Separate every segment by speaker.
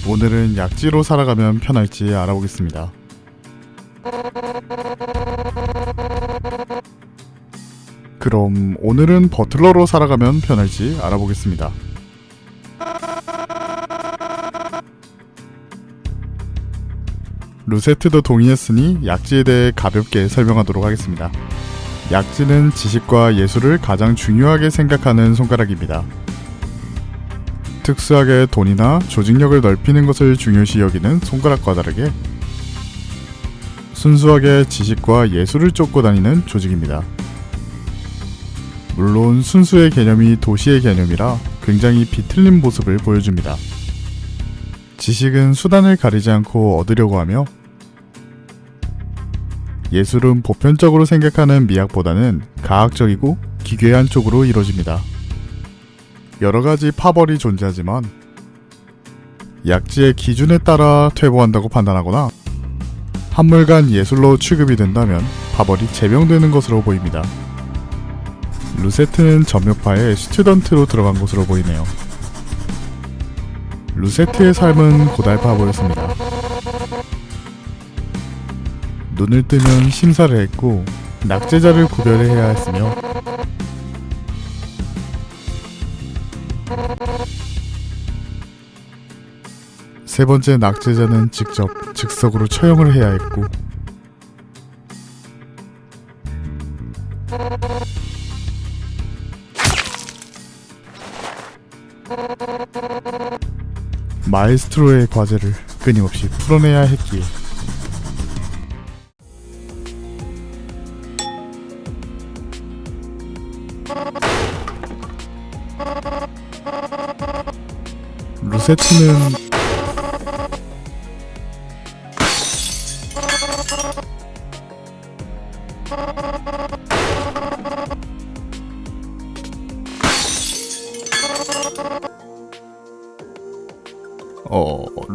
Speaker 1: 오늘은 약지로 살아가면 편할지 알아보겠습니다. 그럼 오늘은 버틀러로 살아가면 편할지 알아보겠습니다. 루세트도 동의했으니 약지에 대해 가볍게 설명하도록 하겠습니다. 약지는 지식과 예술을 가장 중요하게 생각하는 손가락입니다. 특수하게 돈이나 조직력을 넓히는 것을 중요시 여기는 손가락과 다르게 순수하게 지식과 예술을 쫓고 다니는 조직입니다. 물론 순수의 개념이 도시의 개념이라 굉장히 비틀린 모습을 보여줍니다. 지식은 수단을 가리지 않고 얻으려고 하며 예술은 보편적으로 생각하는 미학보다는 가학적이고 기괴한 쪽으로 이루어집니다. 여러가지 파벌이 존재하지만 약지의 기준에 따라 퇴보한다고 판단하거나 한물간 예술로 취급이 된다면 파벌이 제명되는 것으로 보입니다. 루세트는 점묘파의 스튜던트로 들어간 것으로 보이네요. 루세트의 삶은 고달파 보였습니다. 눈을 뜨면 심사를 했고 낙제자를 구별해야 했으며 세 번째 낙제자는 직접 즉석으로 처형을 해야 했고 마에스트로의 과제를 끊임없이 풀어내야 했기에 루세트는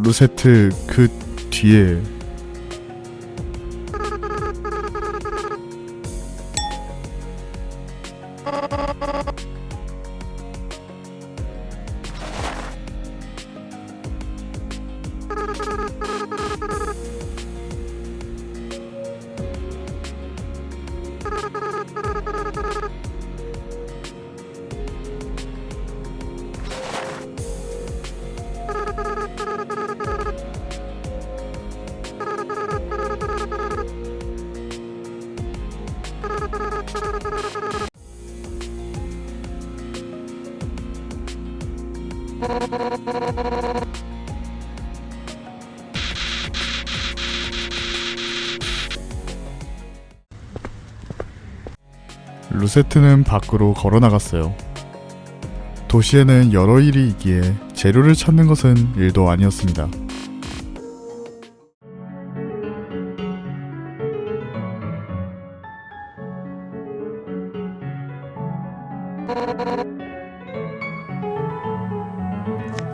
Speaker 1: 루세트 그 뒤에 루세트는 밖으로 걸어 나갔어요. 도시에는 여러 일이 있기에 재료를 찾는 것은 일도 아니었습니다.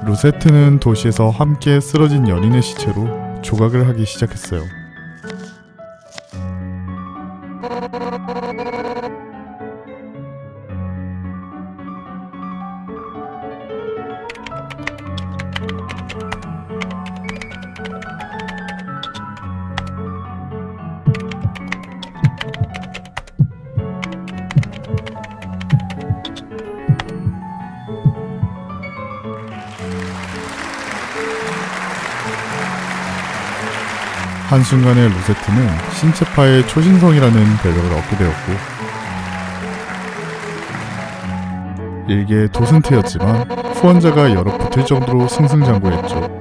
Speaker 1: 루세트는 도시에서 함께 쓰러진 연인의 시체로 조각을 하기 시작했어요. 한순간에 루세트는 신체파의 초신성이라는 별명을 얻게 되었고 일개 도슨트였지만 후원자가 여럿 붙을 정도로 승승장구했죠.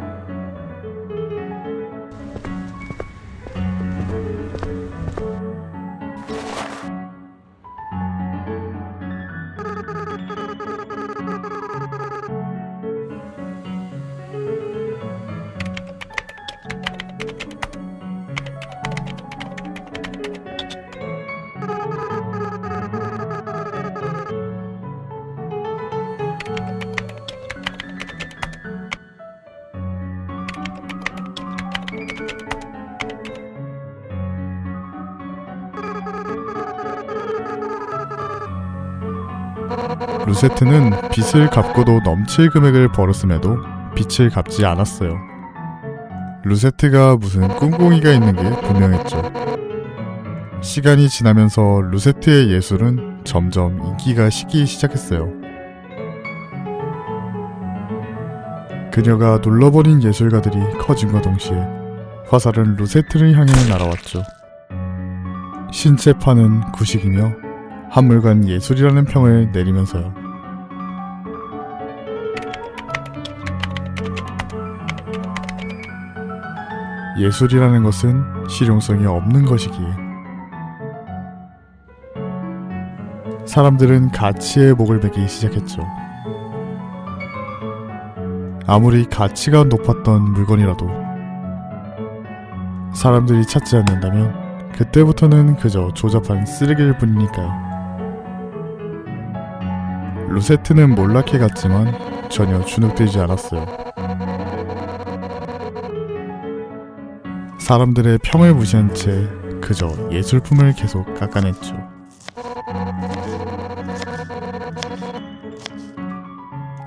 Speaker 1: 루세트는 빚을 갚고도 넘칠 금액을 벌었음에도 빚을 갚지 않았어요. 루세트가 무슨 꿍꿍이가 있는 게 분명했죠. 시간이 지나면서 루세트의 예술은 점점 인기가 식기 시작했어요. 그녀가 눌러버린 예술가들이 커짐과 동시에 화살은 루세트를 향해 날아왔죠. 신체파는 구식이며 한물간 예술이라는 평을 내리면서요. 예술이라는 것은 실용성이 없는 것이기에 사람들은 가치에 목을 매기 시작했죠. 아무리 가치가 높았던 물건이라도 사람들이 찾지 않는다면 그때부터는 그저 조잡한 쓰레기일 뿐이니까요. 루세트는 몰락해 갔지만 전혀 주눅들지 않았어요. 사람들의 평을 무시한 채 그저 예술품을 계속 깎아냈죠.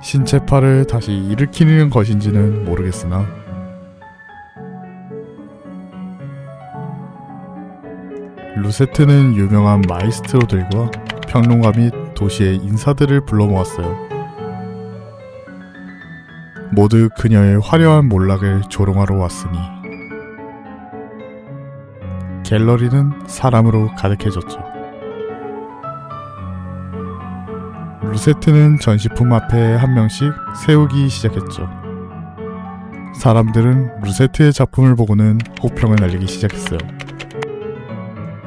Speaker 1: 신체파를 다시 일으키는 것인지는 모르겠으나 루세트는 유명한 마이스트로들과 평론가 및 도시의 인사들을 불러 모았어요. 모두 그녀의 화려한 몰락을 조롱하러 왔으니 갤러리는 사람으로 가득해졌죠. 루세트는 전시품 앞에 한 명씩 세우기 시작했죠. 사람들은 루세트의 작품을 보고는 호평을 날리기 시작했어요.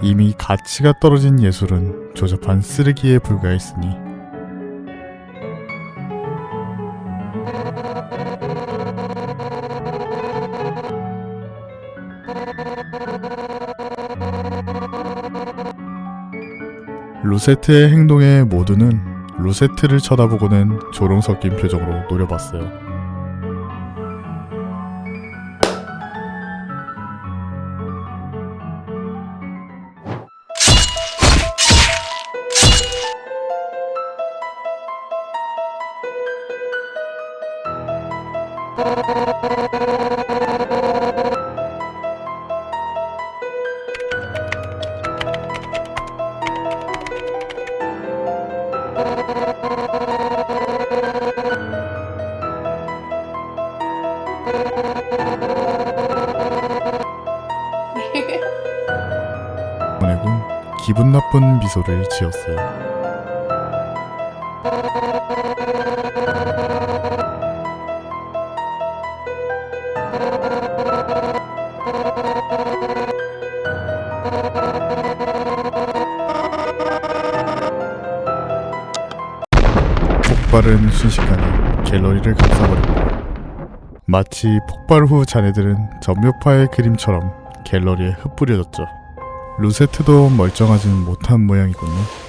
Speaker 1: 이미 가치가 떨어진 예술은 조잡한 쓰레기에 불과했으니 루세트의 행동에 모두는 루세트를 쳐다보고는 조롱 섞인 표정으로 노려봤어요. 보내고 기분 나쁜 미소를 지었어요. 폭발은 순식간에 갤러리를 감싸버렸고 마치 폭발 후 자네들은 전묘파의 그림처럼 갤러리에 흩뿌려졌죠. 루세트도 멀쩡하진 못한 모양이군요.